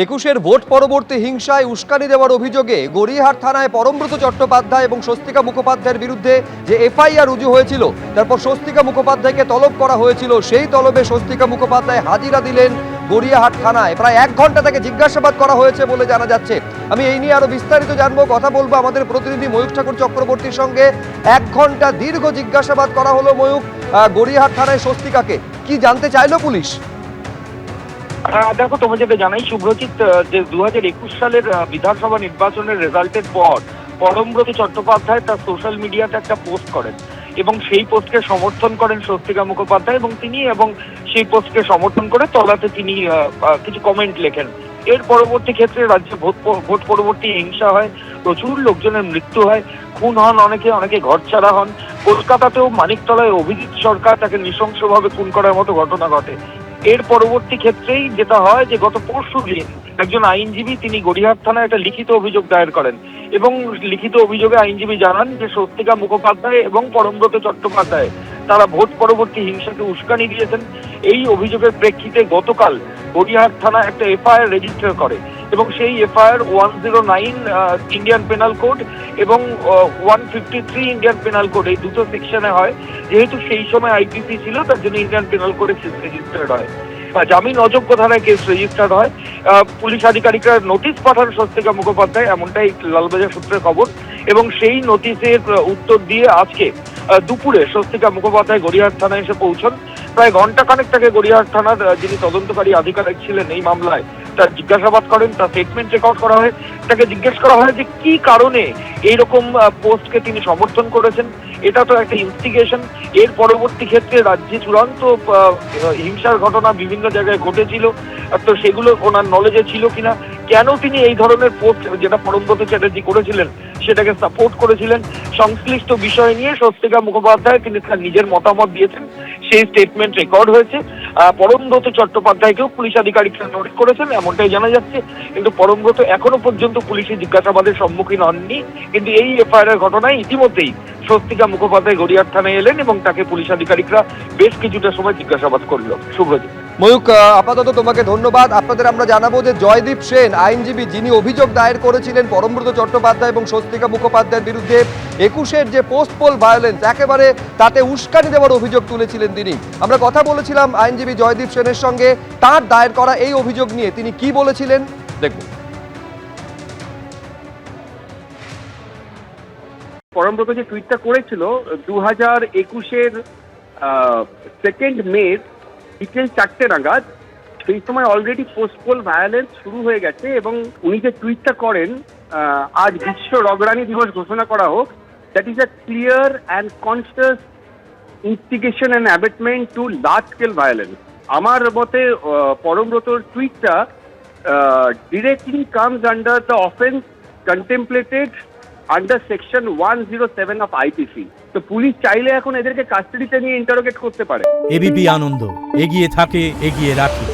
একুশের ভোট পরবর্তী হিংসায় উস্কানি দেওয়ার অভিযোগে গড়িয়াহাট থানায় পরমব্রত চট্টোপাধ্যায় এবং স্বস্তিকা মুখোপাধ্যায়ের বিরুদ্ধে যে এফআইআর রুজু হয়েছিল, তারপর স্বস্তিকা মুখোপাধ্যায়কে তলব করা হয়েছিল, সেই তলবে স্বস্তিকা মুখোপাধ্যায় হাজিরা দিলেন গড়িয়াহাট থানায়। প্রায় 1 ঘন্টা তাকে জিজ্ঞাসাবাদ করা হয়েছে বলে জানা যাচ্ছে। আমি এই নিয়ে আরো বিস্তারিত জানবো, কথা বলবো আমাদের প্রতিনিধি ময়ূক ঠাকুর চক্রবর্তীর সঙ্গে। 1 ঘন্টা দীর্ঘ জিজ্ঞাসাবাদ করা হলো ময়ূক গড়িয়াহাট থানায় স্বস্তিকাকে। কি জানতে চাইলো পুলিশ? দেখো, তোমার যেটা জানাই শুভ্রজিৎ, যে 2021 সালের বিধানসভা নির্বাচনের রেজাল্টের পর পরমব্রত চট্টোপাধ্যায় তার সোশ্যাল মিডিয়াতে একটা পোস্ট করেন এবং সেই পোস্টকে সমর্থন করেন স্বস্তিকা মুখোপাধ্যায় এবং সেই পোস্টকে সমর্থন করে তলাতে তিনি কিছু কমেন্ট লেখেন। এর পরবর্তী ক্ষেত্রে রাজ্যে ভোট পরবর্তী হিংসা হয়, প্রচুর লোকজনের মৃত্যু হয়, খুন হন অনেকে ঘরছাড়া হন। কলকাতাতেও মানিকতলায় অভিজিৎ সরকার তাকে নৃশংসভাবে খুন করার মতো ঘটনা ঘটে। এর পরবর্তী ক্ষেত্রেই যেটা হয় যে গত পরশুদিন একজন আইনজীবী তিনি গড়িয়াহাট থানায় একটা লিখিত অভিযোগ দায়ের করেন এবং লিখিত অভিযোগে আইনজীবী জানান যে স্বস্তিকা মুখোপাধ্যায় এবং পরমব্রত চট্টোপাধ্যায় তারা ভোট পরবর্তী হিংসাকে উস্কানি দিয়েছেন। এই অভিযোগের প্রেক্ষিতে গতকাল গড়িয়াহাট থানা একটা এফআইআর রেজিস্টার করে এবং সেই এফআইআর 109 ইন্ডিয়ান পেনাল কোড এবং 153 ইন্ডিয়ান পেনাল কোড, এই দুটো সেকশনে হয়। যেহেতু সেই সময় আইপিসি ছিল, তার জন্য ইন্ডিয়ান পেনাল কোডে রেজিস্টার্ড হয়, জামিন অযোগ্য ধারায় কেস রেজিস্টার্ড হয়। পুলিশ আধিকারিকরা নোটিশ পাঠান স্বস্তিকা মুখোপাধ্যায়, এমনটাই লালবাজার সূত্রে খবর। এবং সেই নোটিশের উত্তর দিয়ে আজকে দুপুরে স্বস্তিকা মুখোপাধ্যায় গড়িয়াহাট থানায় এসে পৌঁছন। প্রায় ঘন্টাখানেক তাকে গড়িয়াহাট থানার যিনি তদন্তকারী আধিকারিক ছিলেন এই মামলায় তার জিজ্ঞাসাবাদ করেন, তার স্টেটমেন্ট রেকর্ড করা হয়। তাকে জিজ্ঞেস করা হয় যে কি কারণে এইরকম পোস্টকে তিনি সমর্থন করেছেন। এটা তো একটা ইনস্টিগেশন। এর পরবর্তী ক্ষেত্রে রাজ্যে চূড়ান্ত হিংসার ঘটনা বিভিন্ন জায়গায় ঘটেছিল, তো সেগুলো ওনার নলেজে ছিল কিনা, কেন তিনি এই ধরনের পোস্ট যেটা পরমব্রত চ্যাটার্জি করেছিলেন সেটাকে সাপোর্ট করেছিলেন, সংশ্লিষ্ট বিষয় নিয়ে স্বস্তিকা মুখোপাধ্যায় তিনি তার নিজের মতামত দিয়েছেন। সেই স্টেটমেন্ট রেকর্ড হয়েছে। পরমব্রত চট্টোপাধ্যায়কেও পুলিশ আধিকারিকরা নোট করেছেন, এমনটাই জানা যাচ্ছে। কিন্তু পরমব্রত এখনো পর্যন্ত পুলিশের জিজ্ঞাসাবাদের সম্মুখীন হননি। কিন্তু এই এফআইআর ঘটনায় ইতিমধ্যেই স্বস্তিকা মুখোপাধ্যায় গড়িয়াহাট থানায় এলেন এবং তাকে পুলিশ আধিকারিকরা বেশ কিছুটা সময় জিজ্ঞাসাবাদ করল। শুভ্রজিৎ। ময়ূক, আপাতত তোমাকে ধন্যবাদ। আপনাদের আমরা জানাবো যে জয়দীপ সেন আইনজীবী যিনি অভিযোগ দায়ের করেছিলেন পরমব্রত চট্টোপাধ্যায় এবং স্বস্তিকা মুখোপাধ্যায়ের বিরুদ্ধে 21-এর যে পোস্ট পোল ভায়োলেন্স, একেবারে তাতে উস্কানি দেওয়ার অভিযোগ তুলেছিলেন তিনি। আমরা কথা বলেছিলাম আইনজীবী জয়দীপ সেনের সঙ্গে তার দায়ের করা এই অভিযোগ নিয়ে। তিনি কি বলেছিলেন দেখব। পরমব্রত যে টুইটটা করেছিল 2021-এর 2 মে বিকেল 4টে নাগাদ, সেই সময় অলরেডি পোস্টপোল ভায়োলেন্স শুরু হয়ে গেছে এবং উনি যে টুইটটা করেন আজ বিশ্ব রগরানি দিবস ঘোষণা করা হোক, that is a clear and conscious instigation and abetment to large scale violence. আমার মতে পরমব্রতর টুইটটা directly comes under the offence contemplated under section 107 of IPC. তো পুলিশ চাইলে এখন এদেরকে কাস্টাডিতে নিয়ে ইন্টারোগেট করতে পারে। এবিপি আনন্দ এগিয়ে থাকে, এগিয়ে রাখে।